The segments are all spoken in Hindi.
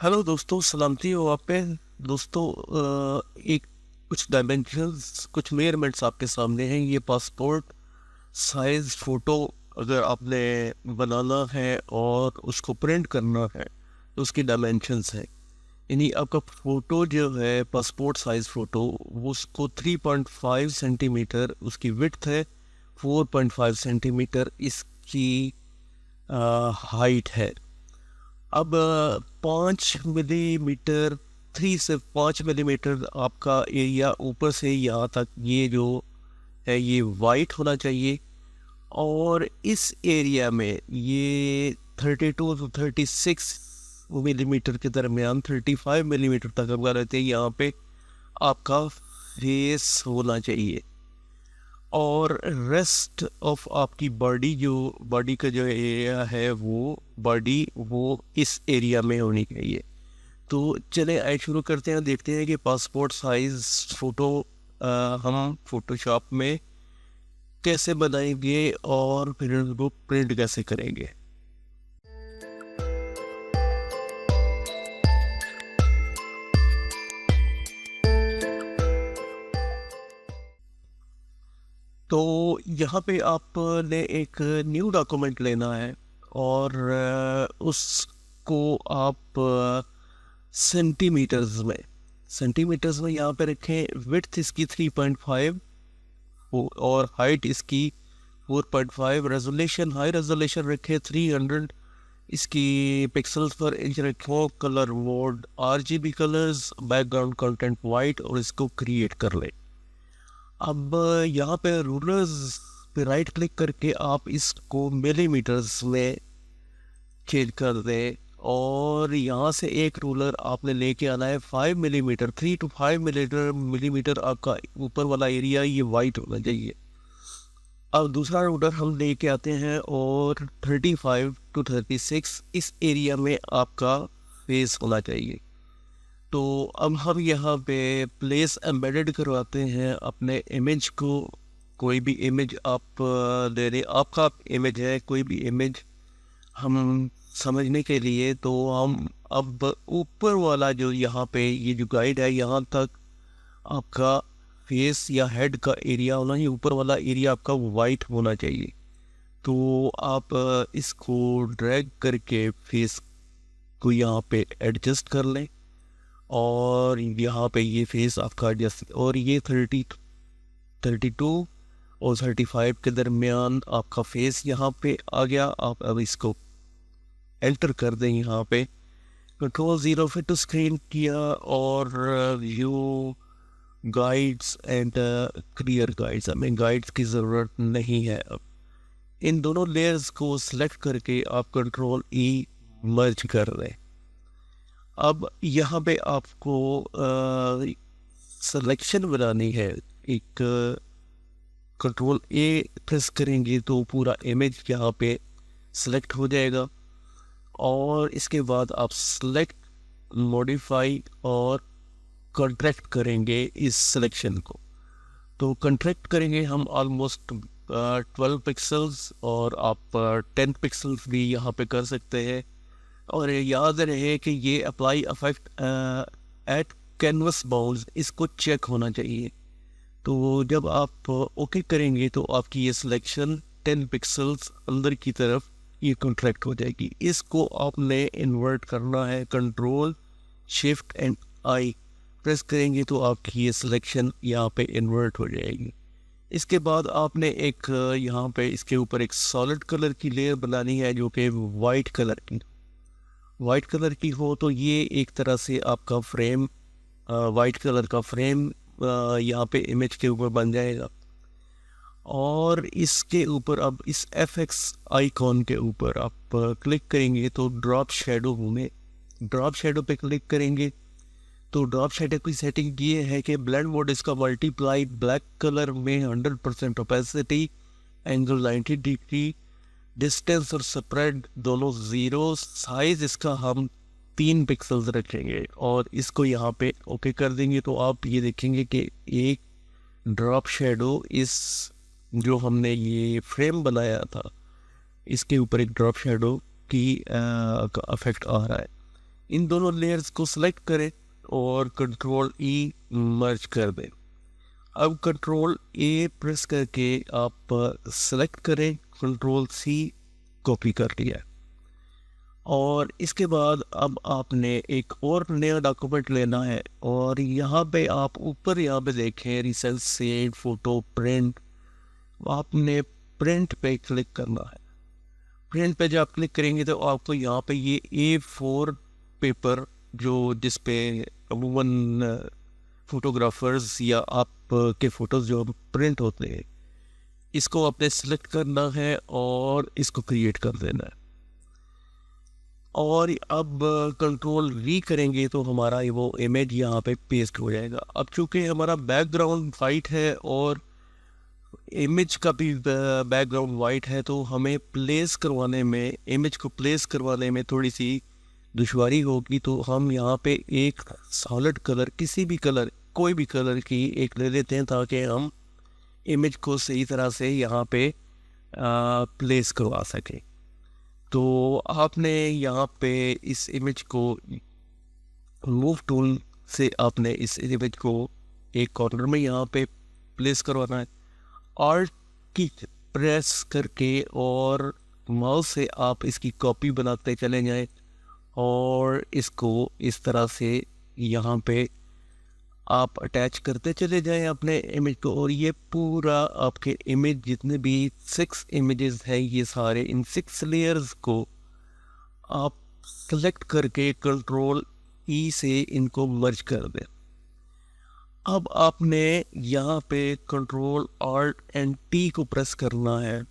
हेलो दोस्तों, सलामती हो आप पे। दोस्तों, एक कुछ डायमेंशंस, कुछ मेजरमेंट्स आपके सामने हैं। ये पासपोर्ट साइज फ़ोटो अगर आपने बनाना है और उसको प्रिंट करना है तो उसकी डायमेंशंस हैं। यानी आपका फ़ोटो जो है पासपोर्ट साइज़ फ़ोटो, वो उसको 3.5 सेंटीमीटर उसकी विड्थ है, 4.5 सेंटीमीटर इसकी हाइट है। अब 5 मिलीमीटर, 3 से 5 मिलीमीटर आपका एरिया ऊपर से यहाँ तक ये जो है ये वाइट होना चाहिए। और इस एरिया में ये 32 से 36 मिलीमीटर के दरमियान, 35 मिलीमीटर तक अगर रहते हैं, यहाँ पे आपका फेस होना चाहिए। और रेस्ट ऑफ आपकी बॉडी, जो बॉडी का जो एरिया है वो इस एरिया में होनी चाहिए। तो चले आए शुरू करते हैं, देखते हैं कि पासपोर्ट साइज फ़ोटो हम फोटोशॉप में कैसे बनाएंगे और फिर उसको प्रिंट कैसे करेंगे। तो यहाँ पे आपने एक न्यू डॉक्यूमेंट लेना है और उसको आप सेंटीमीटर्स में यहाँ पे रखें। विड्थ इसकी 3.5 और हाइट इसकी 4.5। रेजोल्यूशन, हाई रेजोल्यूशन रखे 300 इसकी पिक्सल्स पर इंच रखो। Colour mode RGB colours, background content white, और इसको क्रिएट कर ले। अब यहाँ पे रूलर्स पे राइट क्लिक करके आप इसको मिलीमीटर्स में चेंज कर दें। और यहाँ से एक रूलर आपने लेके आना है 5 मिलीमीटर, 3 to 5 मिलीमीटर आपका ऊपर वाला एरिया ये वाइट होना चाहिए। अब दूसरा रूलर हम लेके आते हैं और 35 to 36 इस एरिया में आपका फेस होना चाहिए। तो अब हम यहाँ पे प्लेस एम्बेडेड करवाते हैं अपने इमेज को। कोई भी इमेज आप दे दें, आपका इमेज है कोई भी इमेज हम समझने के लिए। तो हम अब ऊपर वाला जो यहाँ पे ये जो गाइड है, यहाँ तक आपका फेस या हेड का एरिया होना ही, ऊपर वाला एरिया आपका वाइट होना चाहिए। तो आप इसको ड्रैग करके फेस को यहाँ पे एडजस्ट कर लें और यहाँ पे ये फेस आपका एडजस्ट, और ये 32 और 35 के दरमियान आपका फेस यहाँ पे आ गया। आप अब इसको एंटर कर दें। यहाँ पे Ctrl 0 फिर टू स्क्रीन किया और view guides and clear guides, हमें गाइड्स की ज़रूरत नहीं है। अब इन दोनों लेयर्स को सिलेक्ट करके आप Ctrl E मर्ज कर दें। अब यहाँ पे आपको सिलेक्शन बनानी है। एक Ctrl A प्रेस करेंगे तो पूरा इमेज यहाँ पे सिलेक्ट हो जाएगा। और इसके बाद आप सिलेक्ट, मॉडिफाई और कंट्रैक्ट करेंगे इस सिलेक्शन को। तो कंट्रैक्ट करेंगे हम ऑलमोस्ट 12 पिक्सल्स, और आप 10 पिक्सल्स भी यहाँ पे कर सकते हैं। और याद रहे कि ये apply affect at canvas bounds, इसको चेक होना चाहिए। तो जब आप ओके करेंगे तो आपकी ये सिलेक्शन 10 पिक्सल्स अंदर की तरफ ये कॉन्ट्रैक्ट हो जाएगी। इसको आपने इन्वर्ट करना है। Ctrl Shift and I press करेंगे तो आपकी ये सिलेक्शन यहाँ पे इन्वर्ट हो जाएगी। इसके बाद आपने एक यहाँ पे इसके ऊपर एक सॉलिड कलर की लेयर बनानी है, जो कि वाइट कलर की हो। तो ये एक तरह से आपका फ्रेम, वाइट कलर का फ्रेम यहाँ पे इमेज के ऊपर बन जाएगा। और इसके ऊपर अब इस FX आइकॉन के ऊपर आप क्लिक करेंगे तो ड्रॉप शेडो पे क्लिक करेंगे तो ड्रॉप शेडो की सेटिंग ये है कि ब्लेंड मोड इसका मल्टीप्लाई, ब्लैक कलर में 100% ओपेसिटी, एंगल 90 डिग्री, डिस्टेंस और स्प्रेड दोनों 0, साइज इसका हम 3 पिक्सल्स रखेंगे और इसको यहाँ पे ओके कर देंगे। तो आप ये देखेंगे कि एक ड्रॉप शेडो, इस जो हमने ये फ्रेम बनाया था इसके ऊपर एक ड्रॉप शेडो की का इफेक्ट आ रहा है। इन दोनों लेयर्स को सिलेक्ट करें और कंट्रोल ई मर्ज कर दें। अब कंट्रोल ए प्रेस करके आप सेलेक्ट करें, कंट्रोल सी कॉपी कर लिया। और इसके बाद अब आपने एक और नया डॉक्यूमेंट लेना है और यहाँ पे आप ऊपर यहाँ पे देखें रिसेंट सेव फोटो प्रिंट, आपने प्रिंट पे क्लिक करना है। प्रिंट पे जब आप क्लिक करेंगे तो आपको यहाँ पे ये A4 पेपर जो जिसपे अमूमन फोटोग्राफर्स या आप के फ़ोटोज़ जो प्रिंट होते हैं, इसको आपने सेलेक्ट करना है और इसको क्रिएट कर देना है। और अब कंट्रोल वी करेंगे तो हमारा वो इमेज यहाँ पे पेस्ट हो जाएगा। अब चूँकि हमारा बैकग्राउंड वाइट है और इमेज का भी बैकग्राउंड वाइट है, तो हमें प्लेस करवाने में, इमेज को प्लेस करवाने में थोड़ी सी दुश्वारी होगी। तो हम यहाँ पे एक सॉलिड कलर, किसी भी कलर, कोई भी कलर की एक ले लेते हैं ताकि हम इमेज को सही तरह से यहाँ पे प्लेस करवा सकें। तो आपने यहाँ पे इस इमेज को मूव टूल से आपने इस इमेज को एक कॉर्नर में यहाँ पे प्लेस करवाना है। ऑल्ट की प्रेस करके और माउस से आप इसकी कॉपी बनाते चले जाएं और इसको इस तरह से यहाँ पे आप अटैच करते चले जाएं अपने इमेज को। और ये पूरा आपके इमेज जितने भी 6 इमेजेस हैं, ये सारे इन 6 लेयर्स को आप सेलेक्ट करके कंट्रोल ई से इनको मर्ज कर दें। अब आपने यहाँ पे कंट्रोल ऑल्ट एंड टी को प्रेस करना है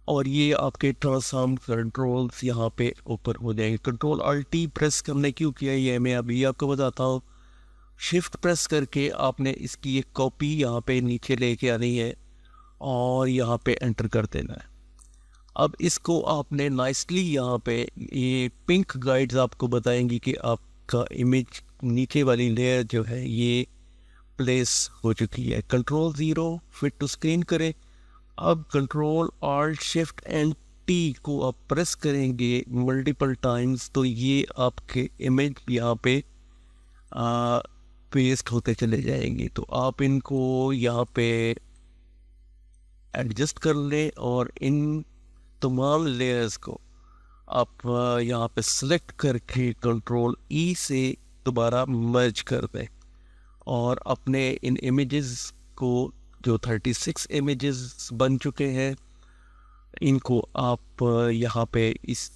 और ये आपके ट्रांसफॉर्म कंट्रोल्स यहाँ पे ऊपर हो जाएंगे। कंट्रोल ऑल्ट टी प्रेस हमने क्यों किया ये मैं अभी आपको बताता हूँ। शिफ्ट प्रेस करके आपने इसकी एक कॉपी यहाँ पे नीचे लेके आनी है और यहाँ पे एंटर कर देना है। अब इसको आपने नाइसली यहाँ पे ये पिंक गाइड्स आपको बताएंगी कि आपका इमेज नीचे वाली लेयर जो है ये प्लेस हो चुकी है। कंट्रोल 0 फिट टू स्क्रीन करें। अब control alt shift and T को आप प्रेस करेंगे मल्टीपल टाइम्स तो ये आपके इमेज यहाँ पे पेस्ट होते चले जाएंगे। तो आप इनको यहाँ पे एडजस्ट कर लें और इन तमाम लेयर्स को आप यहाँ पे सिलेक्ट करके कंट्रोल ई से दोबारा मर्ज कर दें और अपने इन इमेजेस को जो 36 इमेजेस बन चुके हैं इनको आप यहाँ पे इस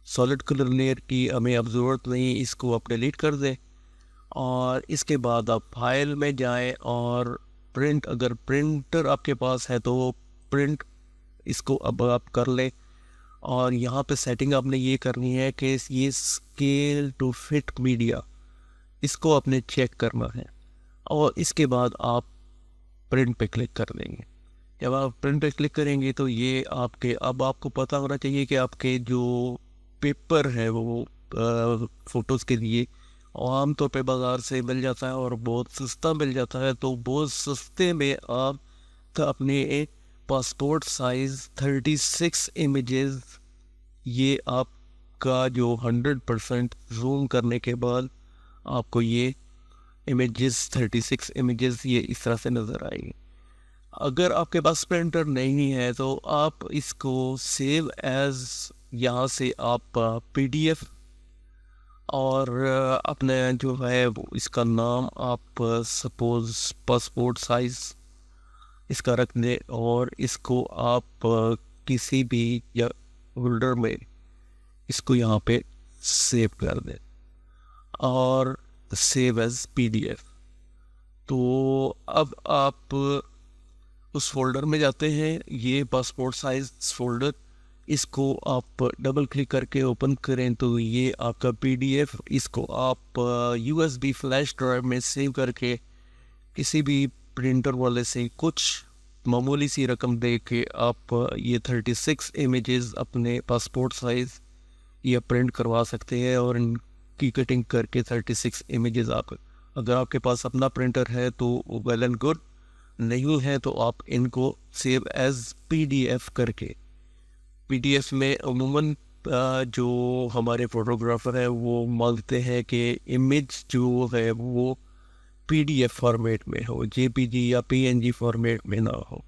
सॉलिड कलर लेयर की हमें अब ज़रूरत नहीं, इसको आप डिलीट कर दें। और इसके बाद आप फाइल में जाएं और प्रिंट, अगर प्रिंटर आपके पास है तो प्रिंट इसको अब आप कर लें। और यहाँ पे सेटिंग आपने ये करनी है कि ये स्केल टू फिट मीडिया, इसको आपने चेक करना है और इसके बाद आप प्रिंट पे क्लिक कर देंगे। जब आप प्रिंट पे क्लिक करेंगे तो ये आपके, अब आपको पता होना चाहिए कि आपके जो पेपर है वो फ़ोटोज़ के लिए आमतौर पे बाज़ार से मिल जाता है और बहुत सस्ता मिल जाता है। तो बहुत सस्ते में आप अपने पासपोर्ट साइज़ 36 इमेजेस, ये आपका जो 100% जूम करने के बाद आपको ये इमेजेस 36 इमेजेस ये इस तरह से नज़र आएगी। अगर आपके पास प्रिंटर नहीं है तो आप इसको सेव एज़, यहाँ से आप PDF और अपने जो है वो इसका नाम आप सपोज़ पासपोर्ट साइज़ इसका रख दें और इसको आप किसी भी या होल्डर में इसको यहाँ पे सेव कर दें और सेव एज़ PDF। तो अब आप उस फोल्डर में जाते हैं, ये पासपोर्ट साइज फोल्डर, इसको आप डबल क्लिक करके ओपन करें तो ये आपका PDF, इसको आप USB फ्लैश ड्राइव में सेव करके किसी भी प्रिंटर वाले से कुछ मामूली सी रकम दे के आप ये 36 इमेजेस अपने पासपोर्ट साइज़ या प्रिंट करवा सकते हैं और इनकी कटिंग करके 36 इमेजेस आप, अगर आपके पास अपना प्रिंटर है तो वेल एंड गुड, नहीं है तो आप इनको सेव एज़ PDF करके, PDF में अमूमन जो हमारे फोटोग्राफर हैं वो मांगते हैं कि इमेज जो है वो पीडीएफ फॉर्मेट में हो, जेपीजी या पीएनजी फॉर्मेट में ना हो।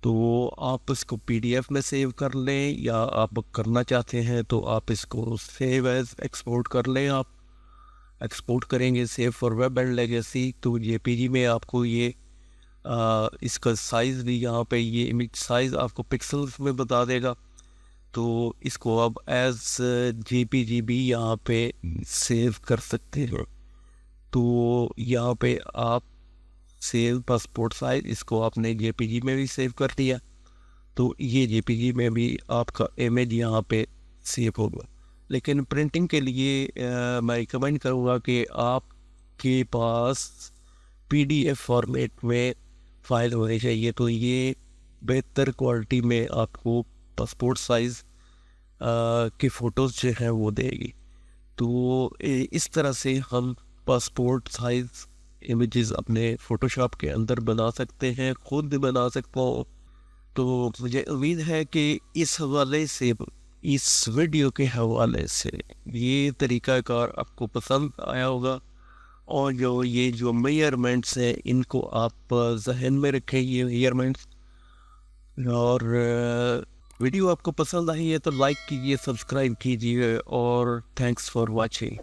तो आप इसको पीडीएफ में सेव कर लें, या आप करना चाहते हैं तो आप इसको सेव एज एक्सपोर्ट कर लें। आप एक्सपोर्ट करेंगे save for web and legacy, तो जेपीजी में आपको ये इसका साइज़ भी यहाँ पे ये इमेज साइज़ आपको पिक्सल्स में बता देगा। तो इसको आप एज जेपीजी भी यहाँ पे सेव कर सकते हो। तो यहाँ पे आप सेव पासपोर्ट साइज, इसको आपने जेपीजी में भी सेव कर दिया, तो ये जेपीजी में भी आपका इमेज यहाँ पे सेव होगा। लेकिन प्रिंटिंग के लिए मैं रिकमेंड करूँगा कि आपके पास पीडीएफ फॉर्मेट में फ़ाइल होनी चाहिए, तो ये बेहतर क्वालिटी में आपको पासपोर्ट साइज़ के फ़ोटोज़ जो हैं वो देगी। तो इस तरह से हम पासपोर्ट साइज़ इमेजेस अपने फ़ोटोशॉप के अंदर बना सकते हैं, खुद बना सकता हूँ। तो मुझे उम्मीद है कि इस हवाले से, इस वीडियो के हवाले से ये तरीक़ाकार आपको पसंद आया होगा, और जो मेजरमेंट्स हैं इनको आप जहन में रखें, ये मेजरमेंट्स। और वीडियो आपको पसंद आई है तो लाइक कीजिए, सब्सक्राइब कीजिए, और थैंक्स फॉर वाचिंग।